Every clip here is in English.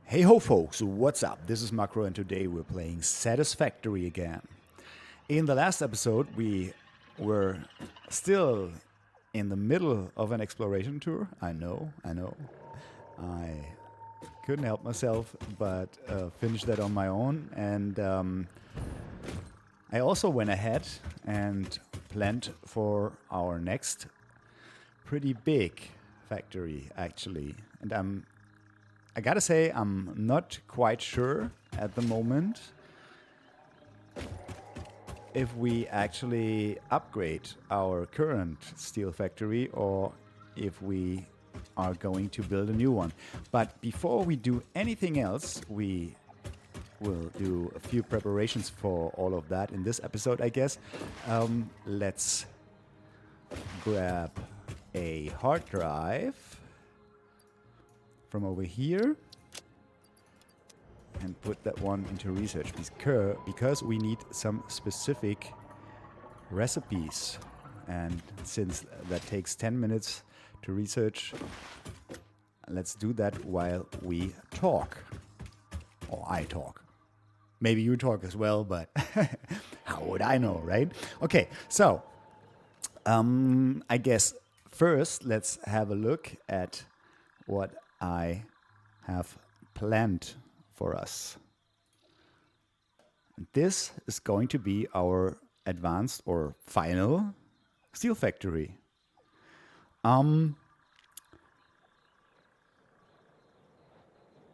Hey ho folks, what's up? This is Macro and today we're playing Satisfactory again. In the last episode we were still in the middle of an exploration tour. I know. I couldn't help myself but finished that on my own, and I also went ahead and planned for our next pretty big factory actually. And I gotta say, I'm not quite sure at the moment if we actually upgrade our current steel factory or if we are going to build a new one. But before we do anything else, we will do a few preparations for all of that in this episode, I guess. Let's grab a hard drive from over here and put that one into research because we need some specific recipes, and since that takes 10 minutes to research, let's do that while we talk, or I talk. Maybe you talk as well, but how would I know, right? Okay, so I guess first let's have a look at what I have planned for us. This is going to be our advanced or final steel factory.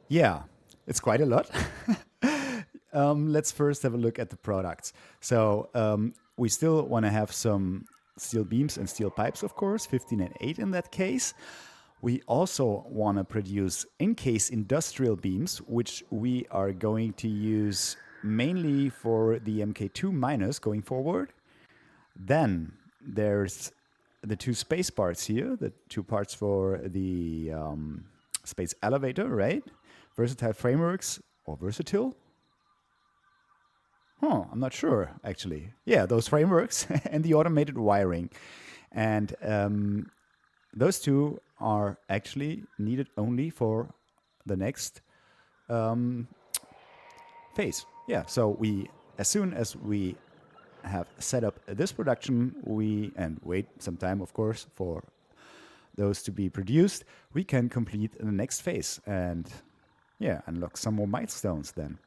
Yeah, it's quite a lot. Let's first have a look at the products. So we still want to have some steel beams and steel pipes, of course, 15 and 8 in that case. We also want to produce in-case industrial beams, which we are going to use mainly for the MK2 miners going forward. Then there's the two space parts here, the two parts for the space elevator, right? Versatile frameworks or versatile? I'm not sure, actually. Yeah, those frameworks and the automated wiring. And those two are actually needed only for the next phase. Yeah, so as soon as we have set up this production, and wait some time, of course, for those to be produced, we can complete the next phase and unlock some more milestones then.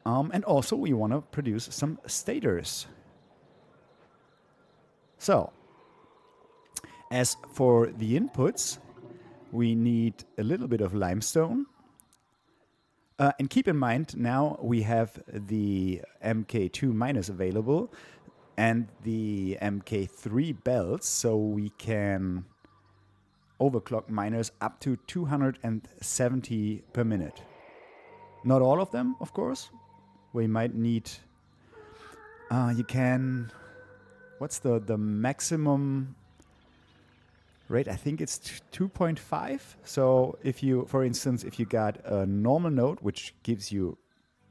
And also we want to produce some stators. So, as for the inputs, we need a little bit of limestone. And keep in mind, now we have the MK2 miners available and the MK3 belts, so we can overclock miners up to 270 per minute. Not all of them, of course. We might need... what's the maximum rate? I think it's 2.5. So if you, for instance, if you got a normal node, which gives you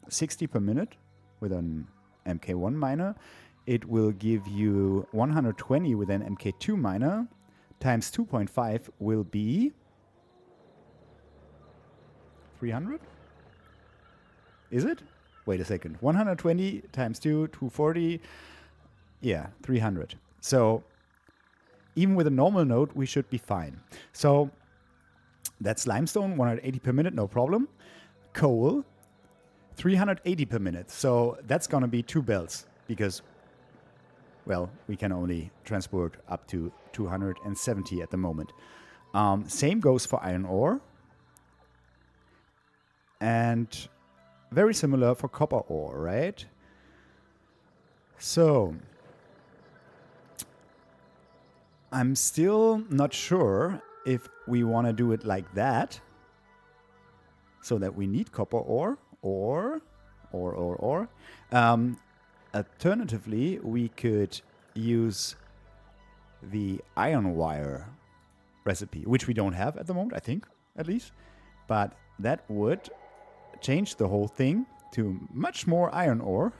60 per minute with an MK1 miner, it will give you 120 with an MK2 miner, times 2.5 will be 300? Is it? Wait a second. 120 times 2, 240. Yeah, 300. So even with a normal node, we should be fine. So that's limestone, 180 per minute, no problem. Coal, 380 per minute. So that's going to be 2 belts because, well, we can only transport up to 270 at the moment. Same goes for iron ore. And very similar for copper ore, right? So I'm still not sure if we want to do it like that, so that we need copper ore, or. Alternatively, we could use the iron wire recipe, which we don't have at the moment, I think, at least. But that would change the whole thing to much more iron ore.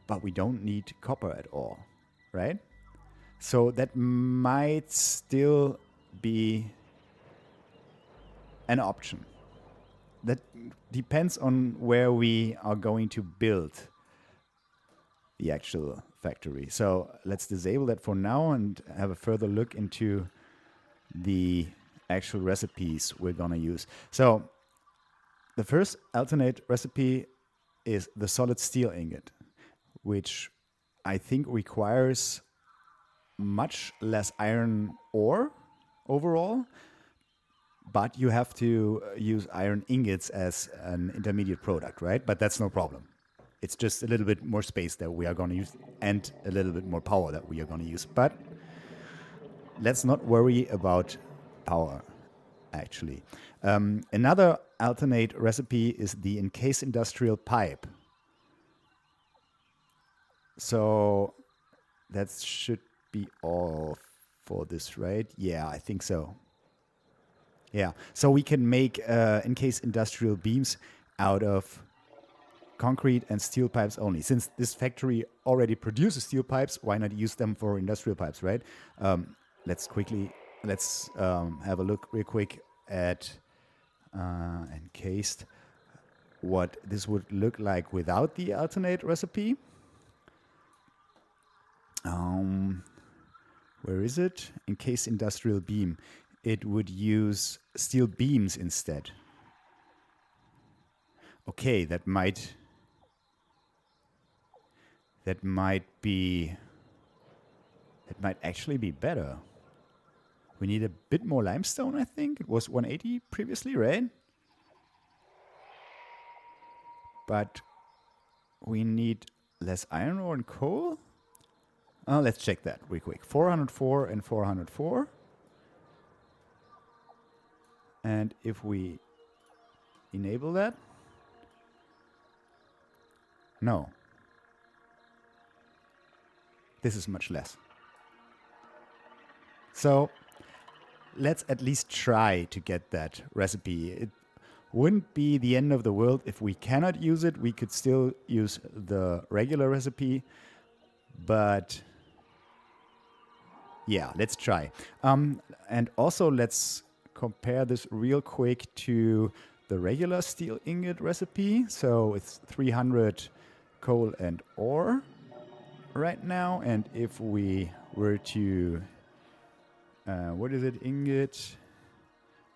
But we don't need copper at all, right? So that might still be an option. That depends on where we are going to build the actual factory. So let's disable that for now and have a further look into the actual recipes we're going to use. So the first alternate recipe is the solid steel ingot, which I think requires much less iron ore overall, but you have to use iron ingots as an intermediate product, right? But that's no problem. It's just a little bit more space that we are going to use and a little bit more power that we are going to use. But let's not worry about power, actually. Another alternate recipe is the encased industrial pipe. So that should be all for this, right? Yeah, I think so. Yeah, so we can make encased industrial beams out of concrete and steel pipes only. Since this factory already produces steel pipes, why not use them for industrial pipes, right? Let's have a look real quick at encased, what this would look like without the alternate recipe. Where is it? Encased industrial beam. It would use steel beams instead. Okay, that might actually be better. We need a bit more limestone, I think. It was 180 previously, right? But we need less iron ore and coal. Let's check that real quick. 404 and 404. And if we enable that, no. This is much less. So let's at least try to get that recipe. It wouldn't be the end of the world if we cannot use it. We could still use the regular recipe, but yeah, let's try. And also let's compare this real quick to the regular steel ingot recipe. So it's 300 coal and ore right now. And if we were to, what is it, ingot,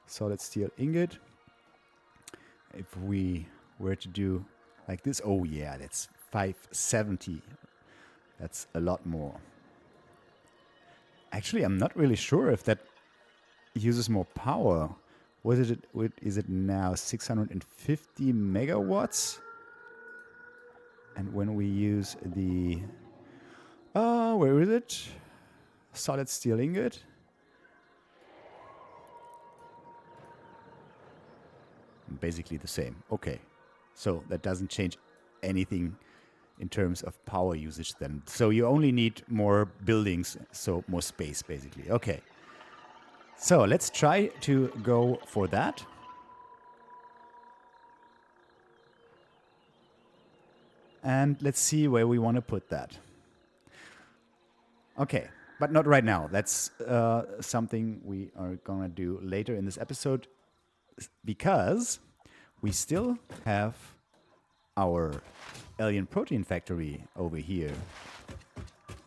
solid steel ingot. If we were to do like this, oh yeah, that's 570. That's a lot more. Actually, I'm not really sure if that uses more power. Is it now 650 megawatts? And when we use the, where is it? Solid steel ingot. Basically the same. Okay. So that doesn't change anything in terms of power usage then. So you only need more buildings, so more space basically. Okay. So let's try to go for that. And let's see where we want to put that. Okay, but not right now. That's something we are going to do later in this episode because we still have our alien protein factory over here,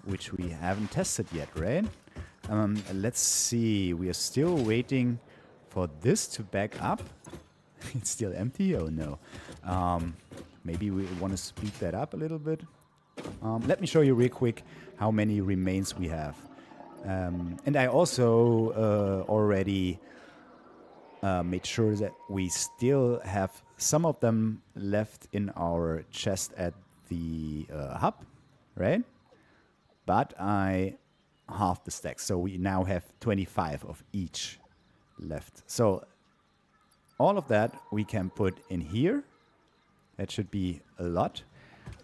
which we haven't tested yet, right? Let's see. We are still waiting for this to back up. It's still empty? Oh no. Maybe we want to speed that up a little bit. Let me show you real quick how many remains we have. And I also already made sure that we still have some of them left in our chest at the hub, right? But I halved the stack, so we now have 25 of each left. So all of that we can put in here. That should be a lot.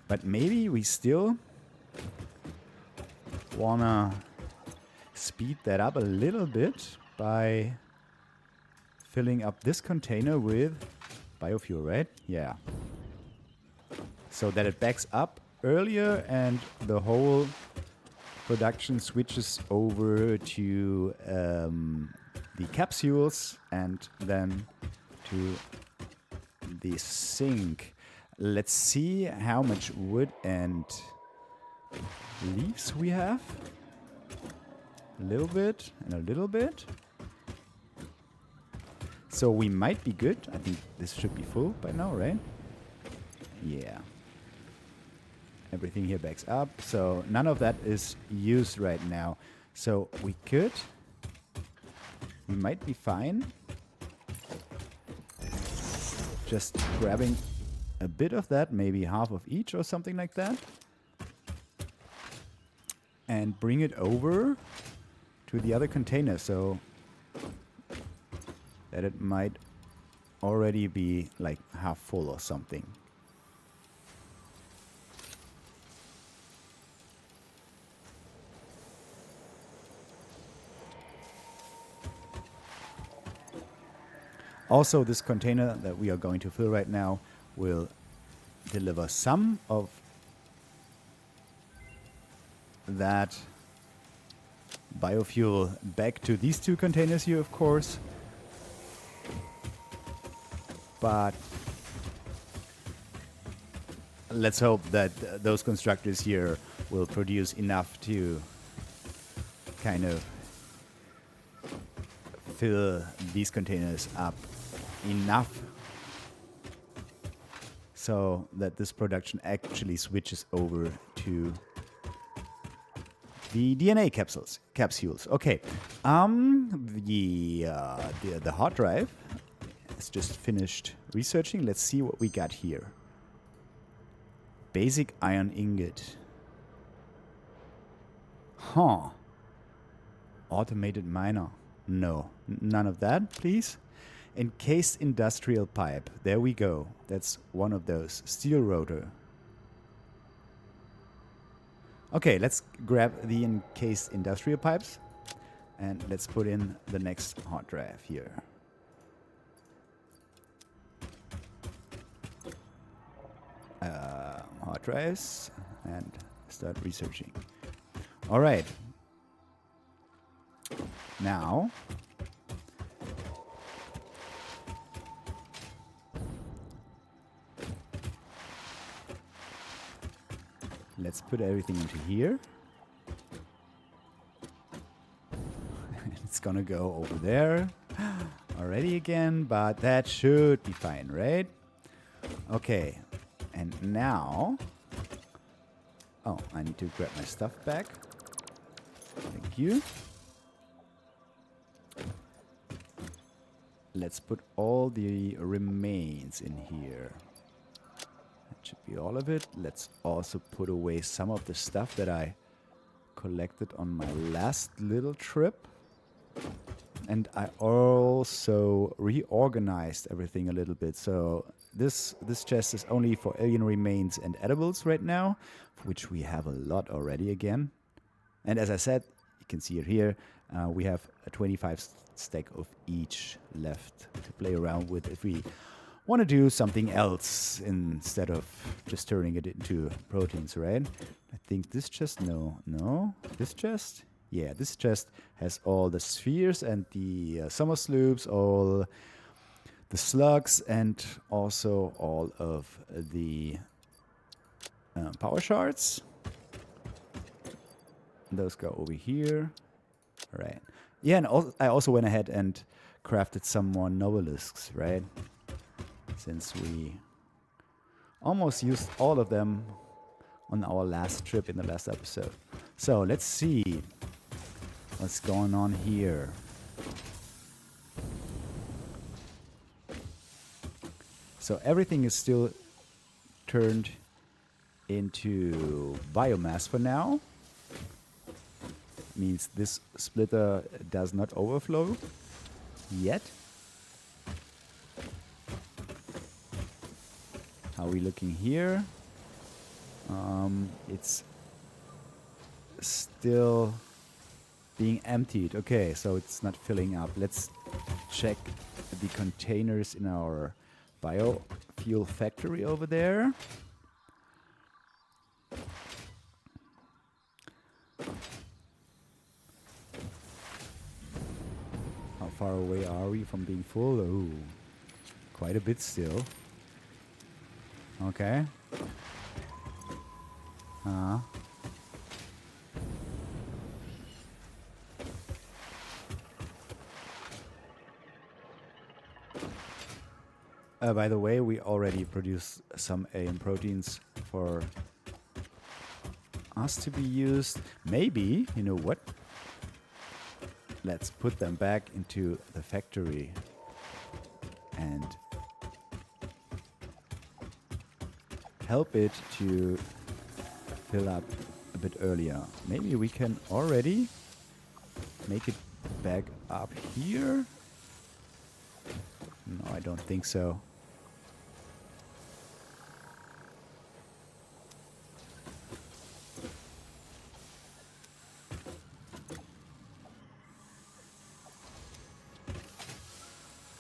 But maybe we still wanna speed that up a little bit by filling up this container with biofuel, right? Yeah. So that it backs up earlier and the whole production switches over to the capsules, and then to the sink. Let's see how much wood and leaves we have. A little bit and a little bit. So we might be good. I think this should be full by now, right? Yeah. Everything here backs up. So none of that is used right now. So we might be fine. Just grabbing a bit of that, maybe half of each or something like that. And bring it over to the other container so that it might already be like half full or something. Also, this container that we are going to fill right now will deliver some of that biofuel back to these two containers here, of course. But let's hope that those constructors here will produce enough to kind of fill these containers up enough so that this production actually switches over to the DNA capsules. Okay. The hard drive has just finished researching. Let's see what we got here. Basic iron ingot. Huh. Automated miner. No, none of that, please. Encased industrial pipe. There we go. That's one of those. Steel rotor. Okay, let's grab the encased industrial pipes and let's put in the next hard drive here. Hard drives and start researching. All right. Now, let's put everything into here. It's gonna go over there already again, but that should be fine, right? Okay, and now, oh, I need to grab my stuff back. Thank you. Let's put all the remains in here. That should be all of it. Let's also put away some of the stuff that I collected on my last little trip. And I also reorganized everything a little bit. So this chest is only for alien remains and edibles right now, which we have a lot already again. And as I said, you can see it here. We have a 25 stack of each left to play around with if we want to do something else instead of just turning it into proteins, right? I think this chest, no, this chest? Yeah, this chest has all the spheres and the summer sloops, all the slugs, and also all of the power shards. Those go over here. All right. Yeah, and I also went ahead and crafted some more nobelisks, right? Since we almost used all of them on our last trip in the last episode. So let's see what's going on here. So everything is still turned into biomass for now. Means this splitter does not overflow yet. How are we looking here? It's still being emptied. Okay, so it's not filling up. Let's check the containers in our biofuel factory over there. How far away are we from being full? Oh, quite a bit still. Okay. By the way, we already produced some alien proteins for us to be used. Maybe, you know what? Let's put them back into the factory and help it to fill up a bit earlier. Maybe we can already make it back up here. No, I don't think so.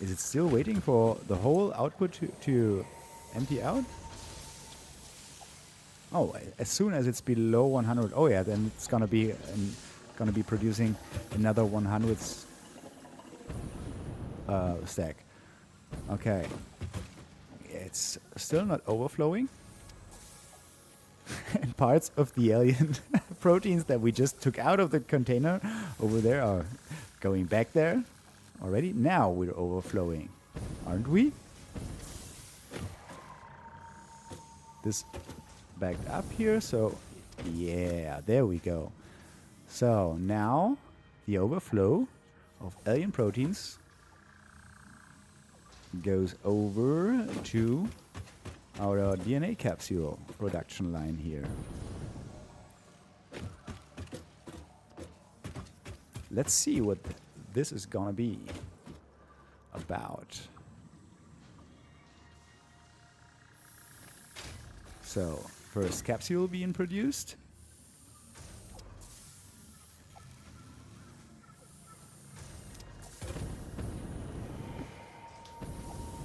Is it still waiting for the whole output to empty out? Oh, as soon as it's below 100, oh yeah, then it's gonna be producing another 100th stack. Okay, it's still not overflowing. And parts of the alien proteins that we just took out of the container over there are going back there already. Now we're overflowing, aren't we? This backed up here, so yeah, there we go. So now the overflow of alien proteins goes over to our DNA capsule production line here. Let's see what this is gonna be about. So, first capsule being produced.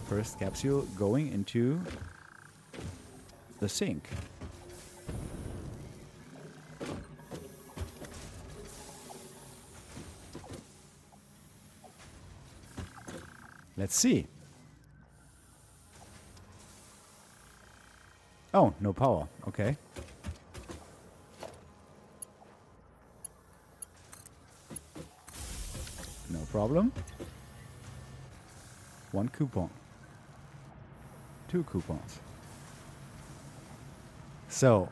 First capsule going into the sink. Let's see. Oh, no power. Okay. No problem. 1 coupon. 2 coupons. So,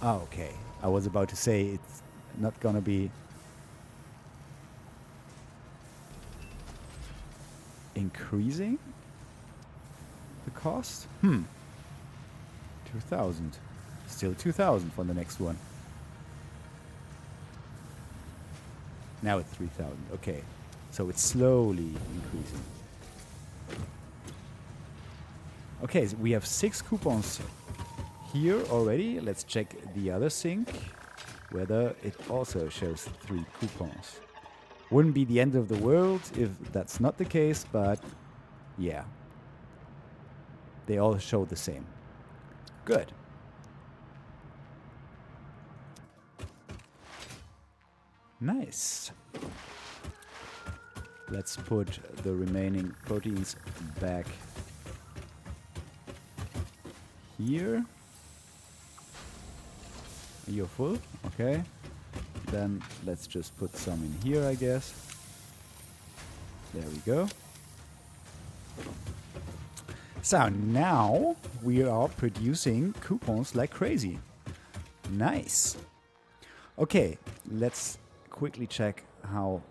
okay. I was about to say it's not gonna be increasing the cost. 2,000. Still 2,000 for the next one. Now it's 3,000. Okay. So it's slowly increasing. Okay, so we have 6 coupons here already. Let's check the other sink, whether it also shows 3 coupons. Wouldn't be the end of the world if that's not the case, but yeah. They all show the same. Good. Nice. Let's put the remaining proteins back here. You're full? Okay. Then let's just put some in here, I guess. There we go. So now we are producing coupons like crazy. Nice. Okay, let's quickly check how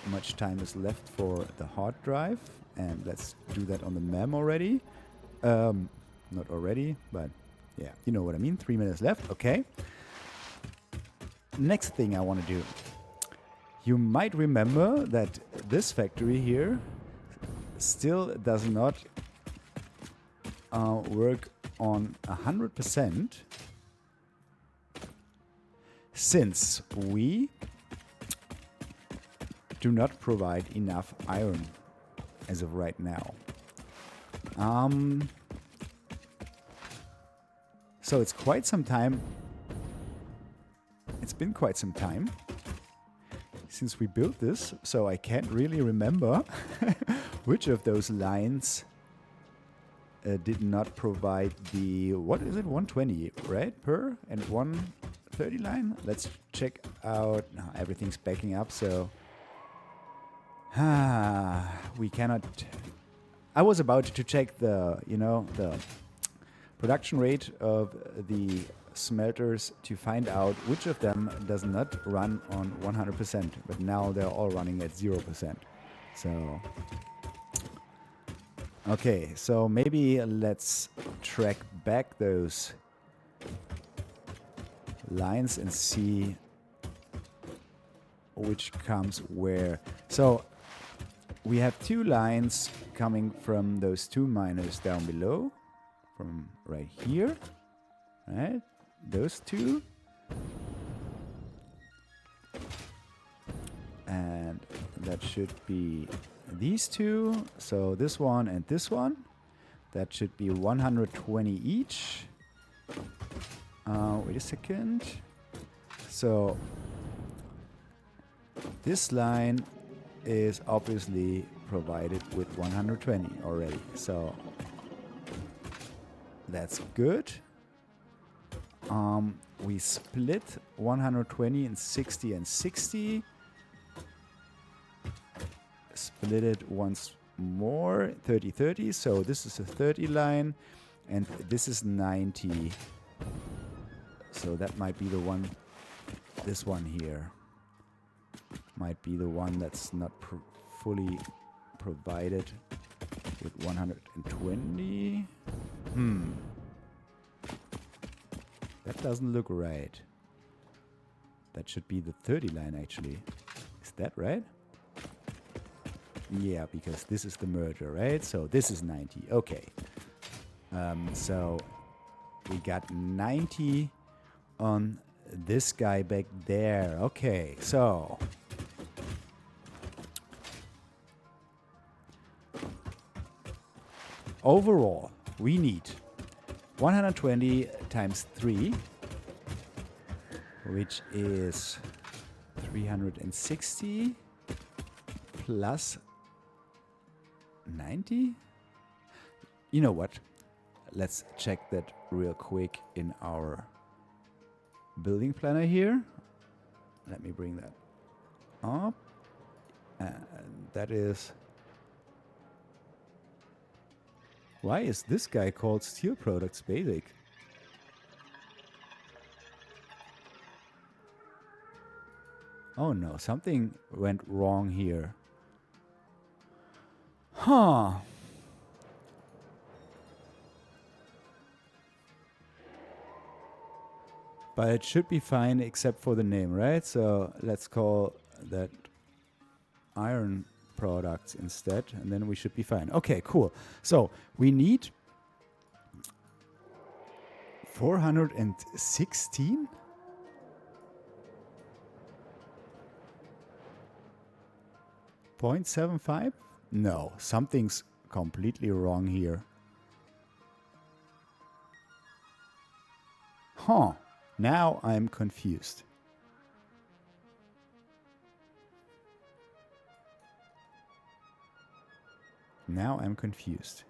much time is left for the hard drive. And let's do that on the mem already. Not already, but yeah, you know what I mean. 3 minutes left. Okay. Next thing I want to do. You might remember that this factory here still does not work on 100% since we do not provide enough iron as of right now. So it's quite some time. It's been quite some time since we built this, so I can't really remember which of those lines did not provide the, what is it, 120, right, per, and 130 line? Let's check out. No, everything's backing up, so we cannot. I was about to check the, the production rate of the smelters to find out which of them does not run on 100%, but now they're all running at 0%. So, okay, so maybe let's track back those lines and see which comes where. So we have two lines coming from those two miners down below, from right here, right? Those two. And that should be these two. So this one and this one. That should be 120 each. Wait a second. So this line is obviously provided with 120 already. So that's good. We split 120 in 60 and 60. Split it once more, 30-30. So this is a 30 line, and this is 90. So that might be the one. This one here might be the one that's not fully provided with 120. That doesn't look right. That should be the 30 line actually. Is that right? Yeah, because this is the merger, right? So this is 90. Okay. So we got 90 on this guy back there. Okay, so overall, we need 120 times 3, which is 360 plus 90. You know what? Let's check that real quick in our building planner here. Let me bring that up. And that is... Why is this guy called Steel Products Basic? Oh no, something went wrong here. Huh. But it should be fine except for the name, right? So let's call that Iron Products instead, and then we should be fine. Okay, cool. So we need 416. .75? No, something's completely wrong here. Huh. Now I'm confused. Now I'm confused.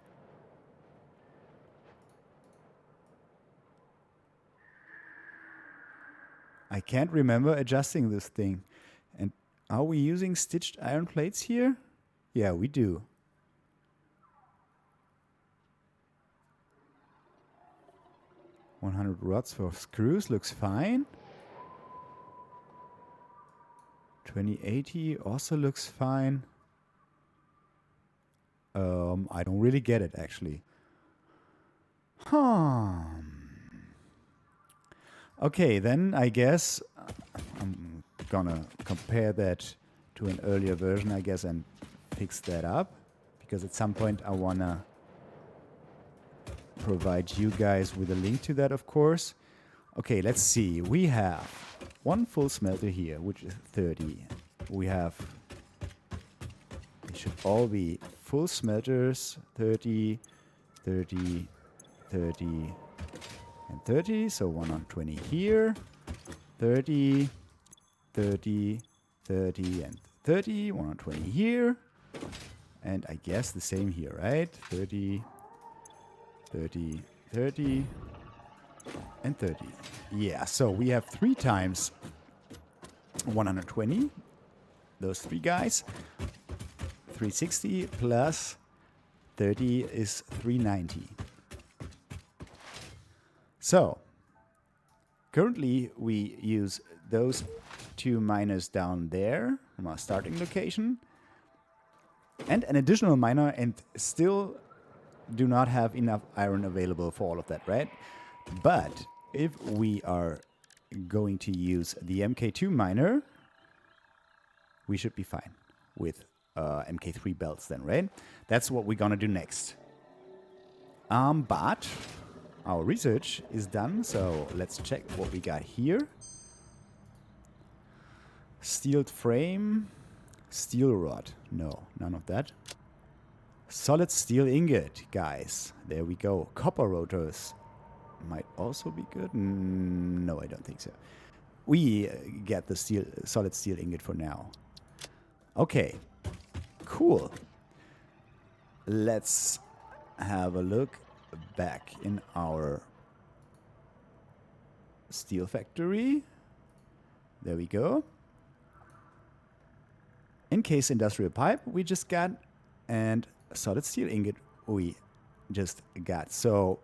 I can't remember adjusting this thing. And are we using stitched iron plates here? Yeah, we do. $100 rods for screws looks fine. 2080 also looks fine. I don't really get it actually. Okay, then I guess I'm gonna compare that to an earlier version, I guess, and fix that up, because at some point I wanna provide you guys with a link to that, of course. Okay, let's see. We have one full smelter here, which is 30. We have, it should all be full smelters, 30, 30, 30, and 30. So 120 here, 30, 30, 30 and 30, 120 here. And I guess the same here, right? 30, 30, 30, and 30. Yeah, so we have 3 times 120. Those 3 guys. 360 plus 30 is 390. So, currently we use those 2 miners down there from our starting location. And an additional miner, and still do not have enough iron available for all of that, right? But if we are going to use the MK2 miner, we should be fine with MK3 belts then, right? That's what we're gonna do next. But our research is done, so let's check what we got here. Steel frame, steel rod. No, none of that. Solid steel ingot, guys. There we go. Copper rotors might also be good. No, I don't think so. We get the solid steel ingot for now. Okay, cool. Let's have a look back in our steel factory. There we go. Encased industrial pipe we just got, and solid steel ingot we just got. So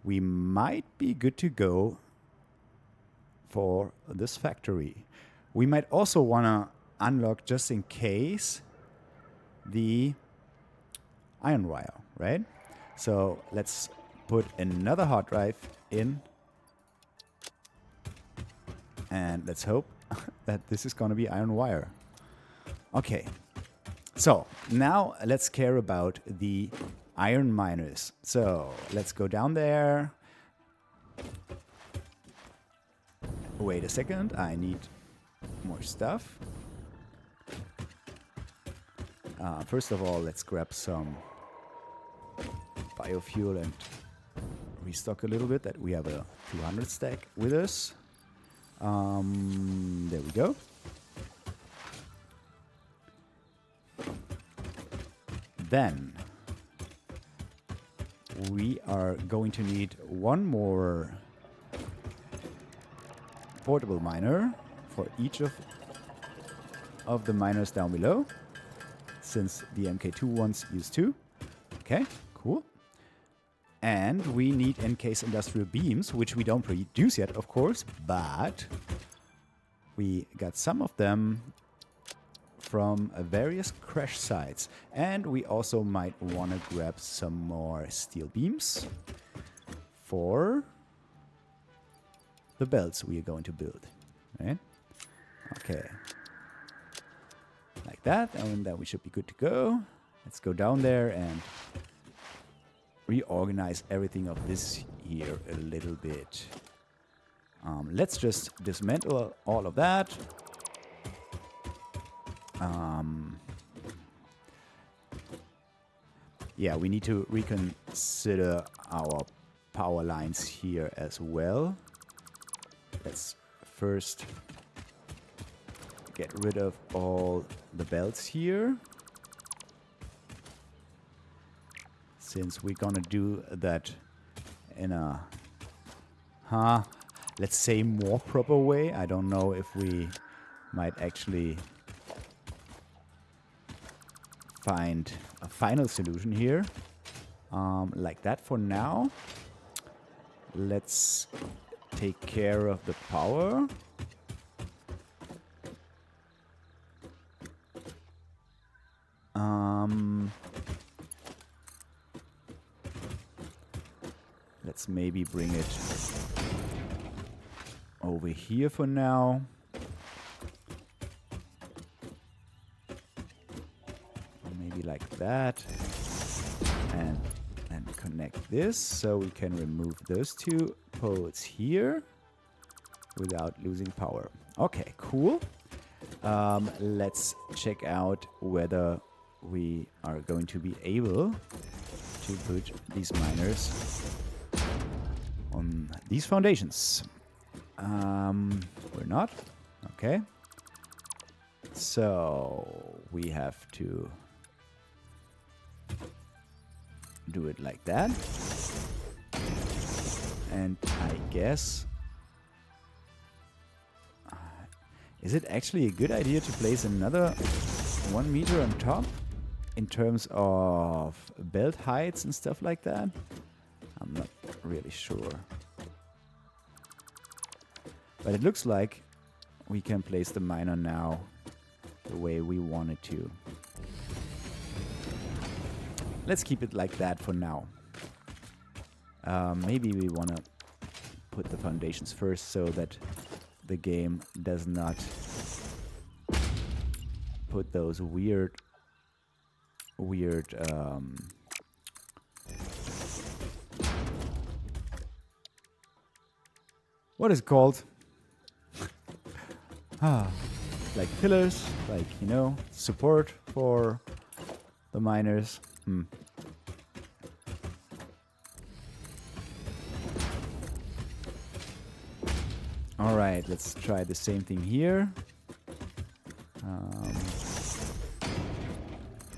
we might be good to go for this factory. We might also want to unlock, just in case, the iron wire, right? So let's put another hard drive in, and let's hope that this is going to be iron wire. Okay, so now let's care about the iron miners. So let's go down there. Wait a second, I need more stuff. First of all, let's grab some biofuel and restock a little bit, that we have a 200 stack with us. There we go. Then we are going to need one more portable miner for each of the miners down below, since the MK2 ones use 2. Okay, cool. And we need encased industrial beams, which we don't produce yet, of course, but we got some of them from various crash sites. And we also might want to grab some more steel beams for the belts we are going to build, right? Okay. Like that, and then we should be good to go. Let's go down there and reorganize everything of this here a little bit. Let's just dismantle all of that. Yeah, we need to reconsider our power lines here as well. Let's first get rid of all the belts here, since we're gonna do that in a, let's say, more proper way. I don't know if we might actually find a final solution here. Like that for now. Let's take care of the power. Let's maybe bring it over here for now. Maybe like that. And then connect this so we can remove those 2 poles here without losing power. Okay, cool. Let's check out whether we are going to be able to put these miners on these foundations. We're not. Okay. So we have to do it like that. And I guess... is it actually a good idea to place another 1 meter on top in terms of belt heights and stuff like that? I'm not really sure. But it looks like we can place the miner now the way we want it to. Let's keep it like that for now. Maybe we want to put the foundations first so that the game does not put those weird what is it called? Like pillars, like, you know, support for the miners. All right, let's try the same thing here.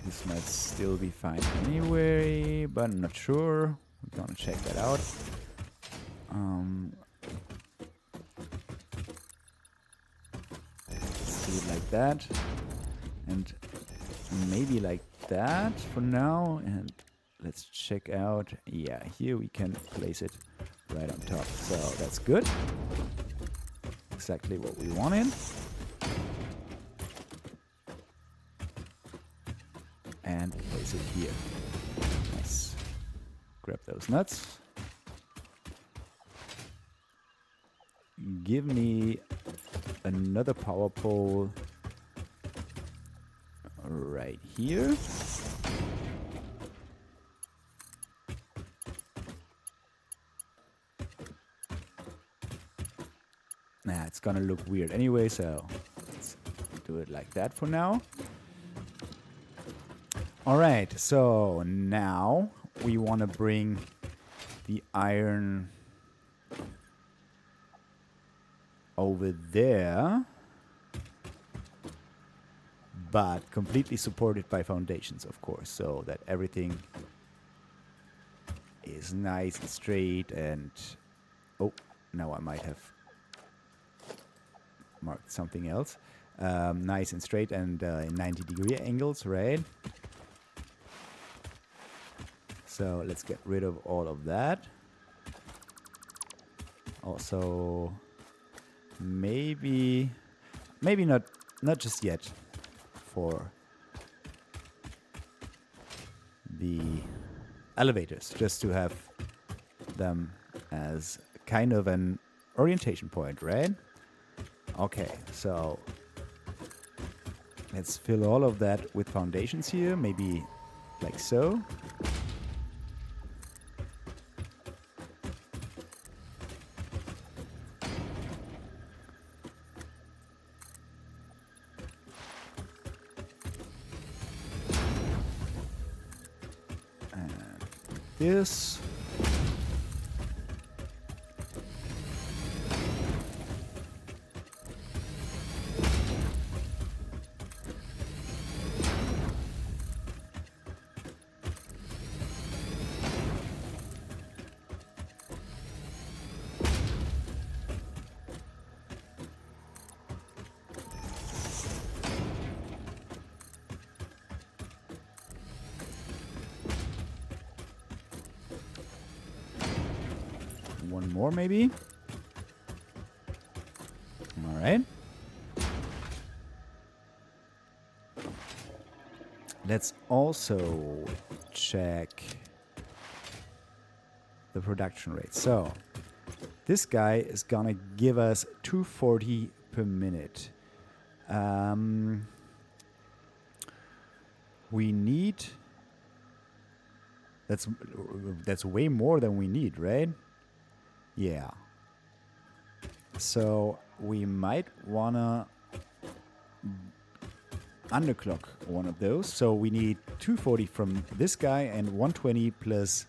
This might still be fine anyway, but I'm not sure. We're gonna check that out. Let's do it like that, and maybe like that for now. And let's check out. Yeah, here we can place it right on top. So that's good. Exactly what we wanted. And place it here. Nice. Grab those nuts. Give me another power pole right here. Nah, it's gonna look weird anyway, so let's do it like that for now. Alright, so now we want to bring the iron over there, but completely supported by foundations, of course, so that everything is nice and straight. And oh, now I might have marked something else. Nice and straight and in 90-degree angles, right? So let's get rid of all of that. Also, maybe not just yet for the elevators, just to have them as kind of an orientation point, right? Okay, so let's fill all of that with foundations here, maybe like so. This. One more, maybe. All right. Let's also check the production rate. So this guy is gonna give us 240 per minute. We need... that's way more than we need, right? Yeah. So we might wanna underclock one of those. So we need 240 from this guy and 120 plus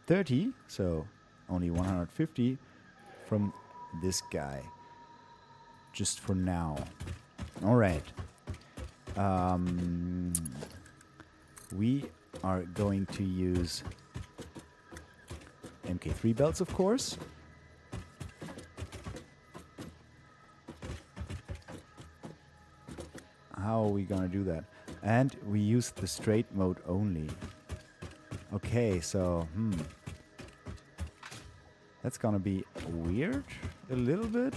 30. So only 150 from this guy. Just for now. All right. We are going to use MK3 belts, of course. How are we gonna do that? And we use the straight mode only. Okay, so, that's gonna be weird, a little bit.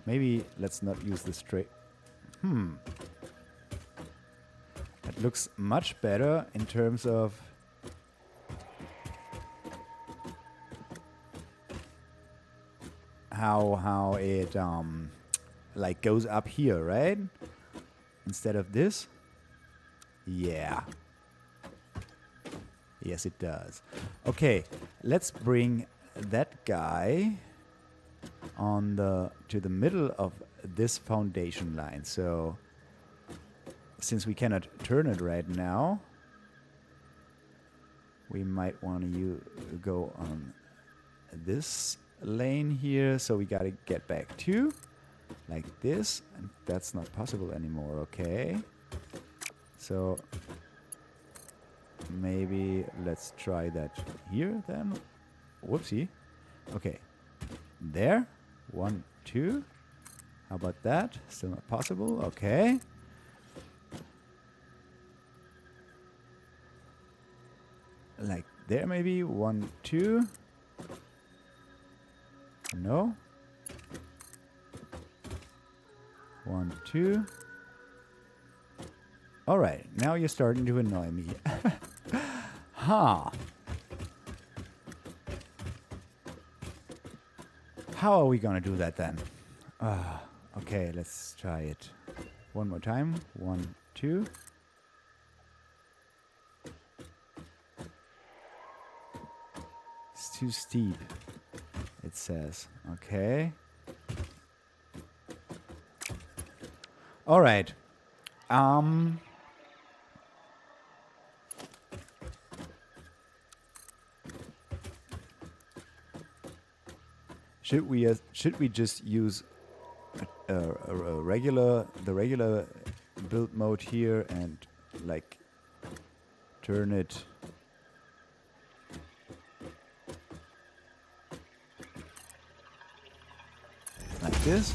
Maybe let's not use the straight. That looks much better in terms of how it like goes up here, right? Instead of this. Yeah. Yes, it does. Okay, let's bring that guy on to the middle of this foundation line. So since we cannot turn it right now, we might want to go on this lane here. So we got to get back to like this, and that's not possible anymore. Okay, so maybe let's try that here then. Whoopsie. Okay, there. 1, 2. How about that? Still not possible. Okay. Like there maybe. 1, 2. No. 1, 2. All right, now you're starting to annoy me. Huh. How are we gonna do that then? Okay, let's try it one more time. 1, 2. It's too steep, it says. Okay. All right. Should we just use the regular build mode here and like turn it like this?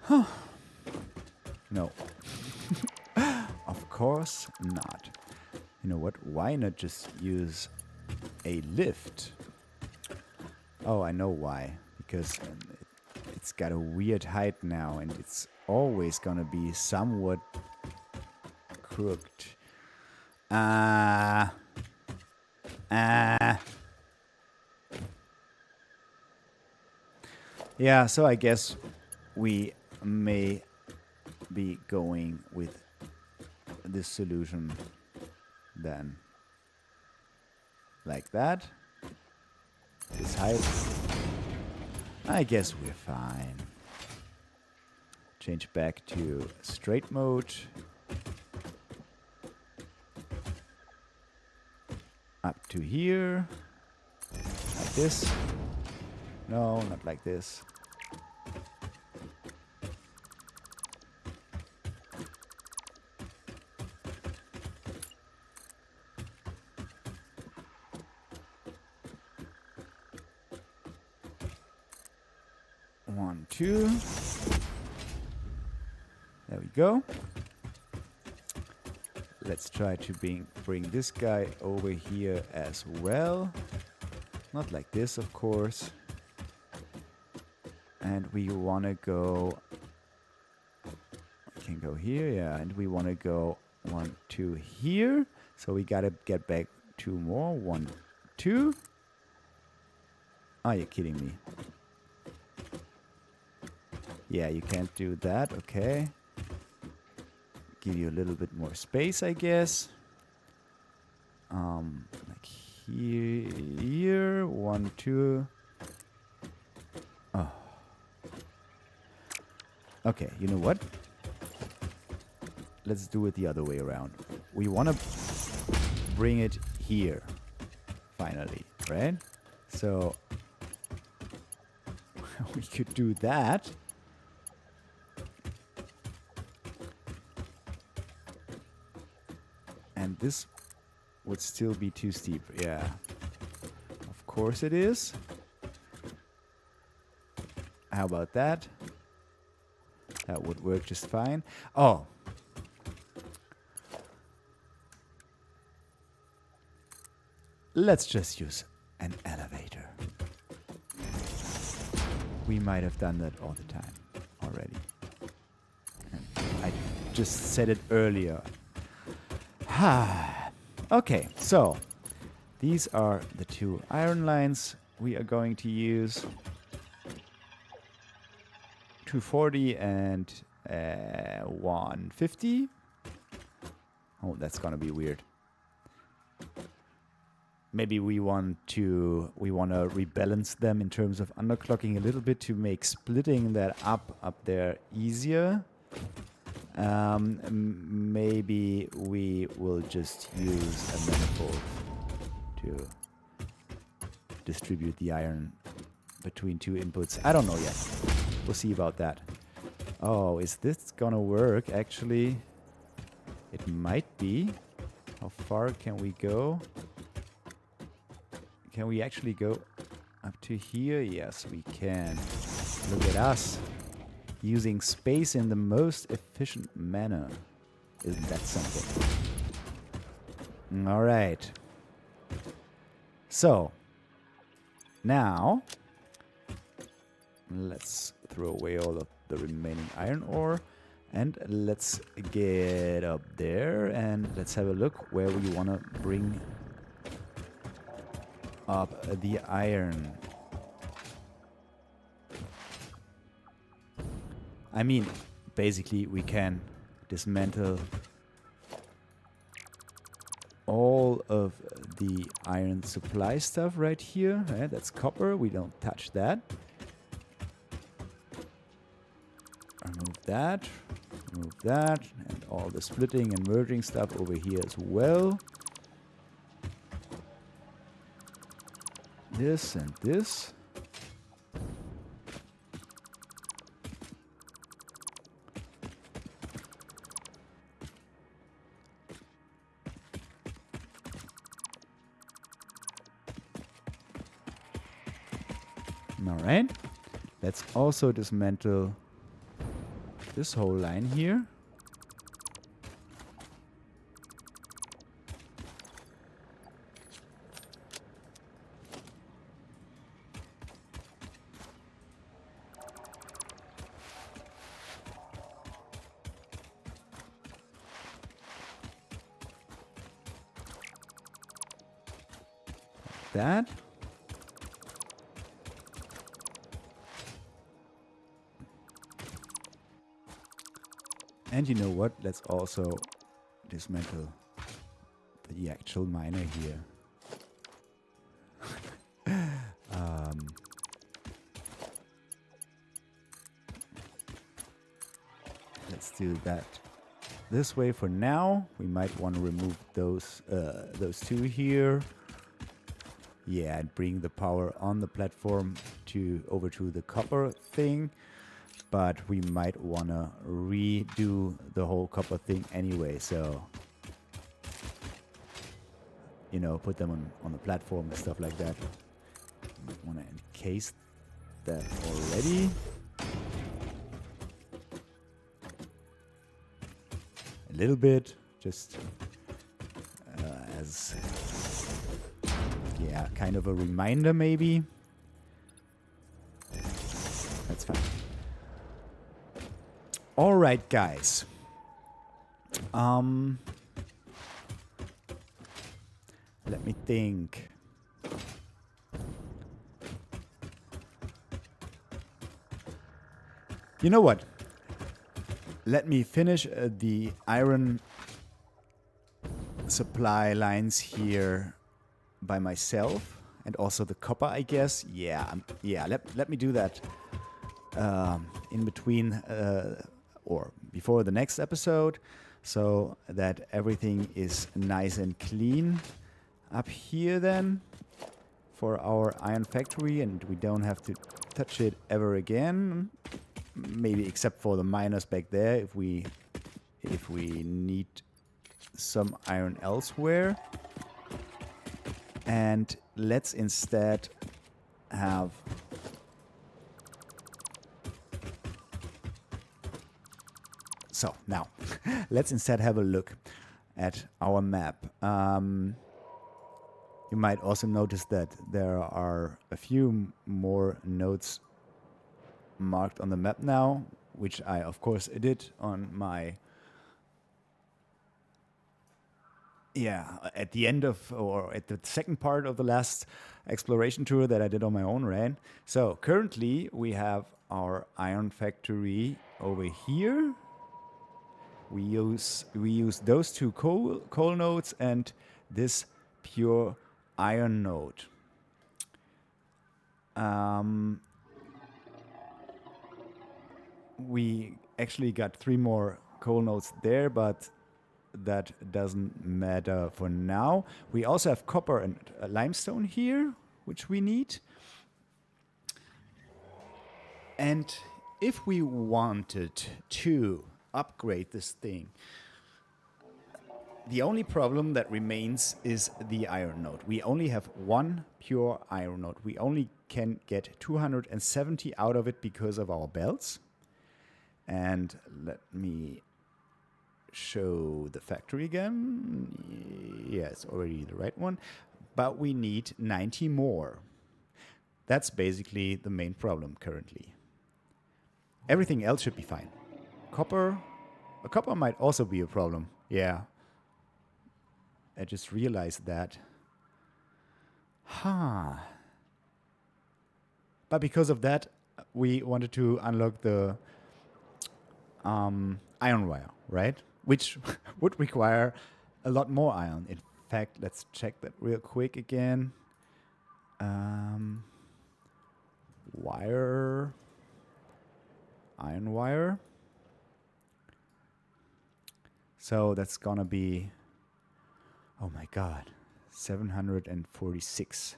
Huh. No. Of course not. You know what? Why not just use a lift? Oh, I know why. Because it's got a weird height now, and it's always gonna be somewhat crooked. Yeah, so I guess we may be going with this solution then. Like that. This height. I guess we're fine. Change back to straight mode. Up to here. Like this. No, not like this. One, two. There we go. Let's try to bring this guy over here as well. Not like this, of course. And we want to go... We can go here, yeah. And we want to go 1, 2 here. So we got to get back 2 more. 1, 2. Are you kidding me? Yeah, you can't do that. Okay. Give you a little bit more space, I guess. Like here. 1, 2. Oh. Okay, you know what? Let's do it the other way around. We want to bring it here. Finally, right? So... We could do that. And this would still be too steep. Yeah. Of course it is. How about that? That would work just fine. Oh. Let's just use an elevator. We might have done that all the time already. And I just said it earlier. Okay, so these are the two iron lines we are going to use. 240 and 150. Oh, that's gonna be weird. Maybe we want to rebalance them in terms of underclocking a little bit to make splitting that up there easier. Maybe we will just use a manifold to distribute the iron between two inputs. I don't know yet. We'll see about that. Oh, is this gonna work? Actually, it might be. How far can we go? Can we actually go up to here? Yes, we can. Look at us. Using space in the most efficient manner. Isn't that something? All right. So, now, let's throw away all of the remaining iron ore. And let's get up there and let's have a look where we want to bring up the iron. I mean, basically we can dismantle all of the iron supply stuff right here. That's copper. We don't touch that. Remove that. Remove that. And all the splitting and merging stuff over here as well. This and this. All right. Let's also dismantle this whole line here. That. And you know what? Let's also dismantle the actual miner here. Let's do that this way for now. We might want to remove those two here. Yeah, and bring the power on the platform over to the copper thing. But we might want to redo the whole copper thing anyway, so, you know, put them on the platform and stuff like that. Might want to encase that already. A little bit, just as, yeah, kind of a reminder maybe. That's fine. All right, guys. Let me think. You know what? Let me finish the iron supply lines here by myself, and also the copper, I guess. Yeah, let me do that in between or before the next episode, so that everything is nice and clean up here then for our iron factory, and we don't have to touch it ever again. Maybe except for the miners back there if we need some iron elsewhere. And let's instead have so now let's instead have a look at our map. You might also notice that there are a few more nodes marked on the map now, which I of course did on my at the end of, or at the second part of the last exploration tour that I did on my own, right? So currently we have our iron factory over here. We use those two coal nodes and this pure iron node. We actually got 3 more coal nodes there, but that doesn't matter for now. We also have copper and limestone here, which we need. And if we wanted to upgrade this thing, the only problem that remains is the iron node. We only have 1 pure iron node. We only can get 270 out of it because of our belts. And let me show the factory again. Yeah, it's already the right one. But we need 90 more. That's basically the main problem currently. Everything else should be fine. Copper might also be a problem. Yeah. I just realized that. But because of that, we wanted to unlock the iron wire, right? Which would require a lot more iron. In fact, let's check that real quick again. Wire. Iron wire. So that's gonna be, oh my god, 746.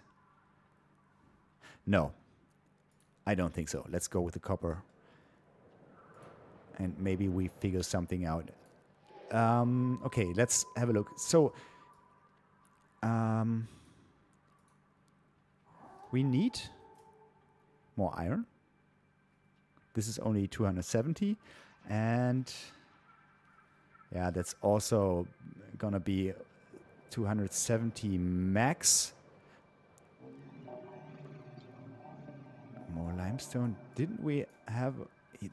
No, I don't think so. Let's go with the copper. And maybe we figure something out. Okay, let's have a look. So, we need more iron. This is only 270. And yeah, that's also gonna be 270 max. More limestone. Didn't we have...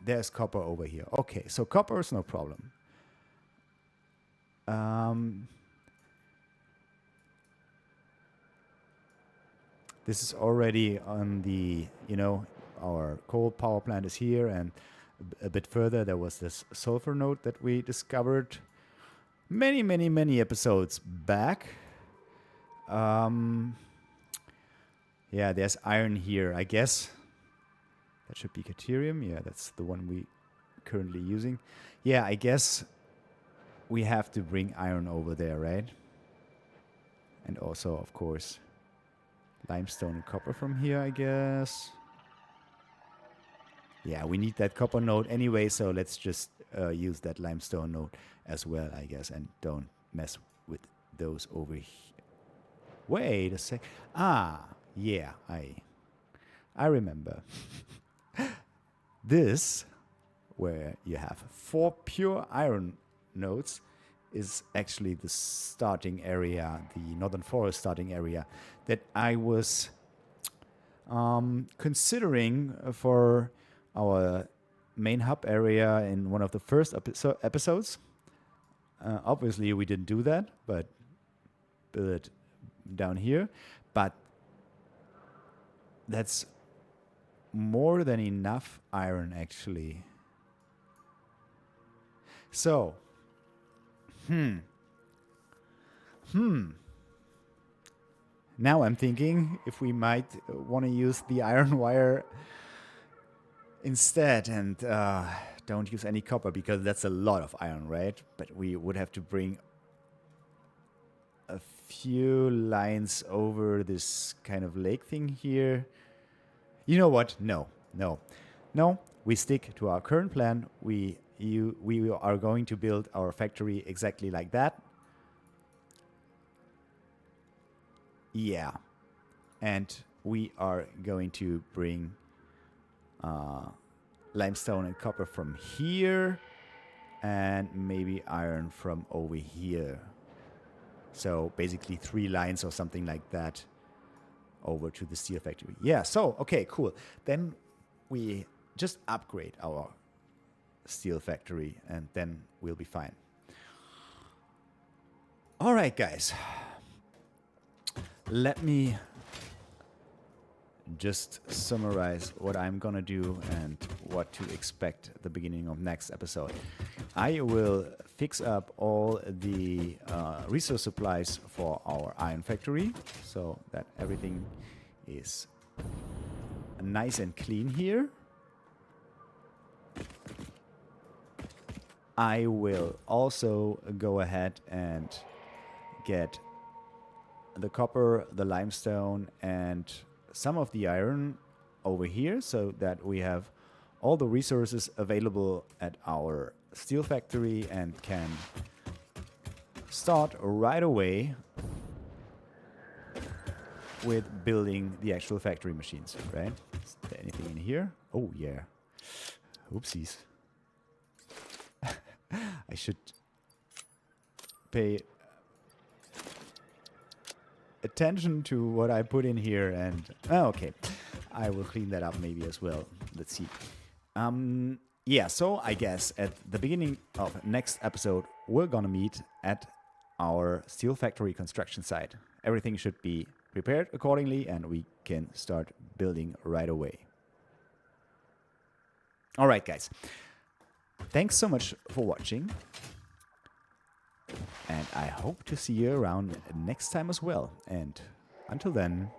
There's copper over here. Okay, so copper is no problem. This is already on the, our coal power plant is here, and a bit further there was this sulfur node that we discovered many episodes back. Yeah, there's iron here, I guess. That should be Caterium. Yeah, that's the one we currently using. Yeah, I guess we have to bring iron over there, right? And also, of course, limestone and copper from here, I guess. Yeah, we need that copper node anyway, so let's just use that limestone node as well, I guess, and don't mess with those over here. Wait a sec. Yeah, I remember. This, where you have 4 pure iron nodes, is actually the starting area, the Northern Forest starting area, that I was considering for our main hub area in one of the first episodes. Obviously, we didn't do that, but build it down here. But that's more than enough iron, actually. So, now I'm thinking if we might want to use the iron wire instead and don't use any copper, because that's a lot of iron, right? But we would have to bring a few lines over this kind of lake thing here. You know what? No. We stick to our current plan. We are going to build our factory exactly like that. Yeah. And we are going to bring limestone and copper from here, and maybe iron from over here. So basically 3 lines or something like that over to the steel factory. Yeah, so, okay, cool. Then we just upgrade our steel factory and then we'll be fine. All right, guys. Let me just summarize what I'm gonna do and what to expect at the beginning of next episode. I will fix up all the resource supplies for our iron factory so that everything is nice and clean here. I will also go ahead and get the copper, the limestone, and some of the iron over here so that we have all the resources available at our steel factory and can start right away with building the actual factory machines, right? Is there anything in here? Oh, yeah. Oopsies. I should pay attention to what I put in here and... Oh, okay. I will clean that up maybe as well. Let's see. Yeah, so I guess at the beginning of next episode, we're gonna meet at our steel factory construction site. Everything should be prepared accordingly and we can start building right away. All right, guys. Thanks so much for watching. And I hope to see you around next time as well. And until then...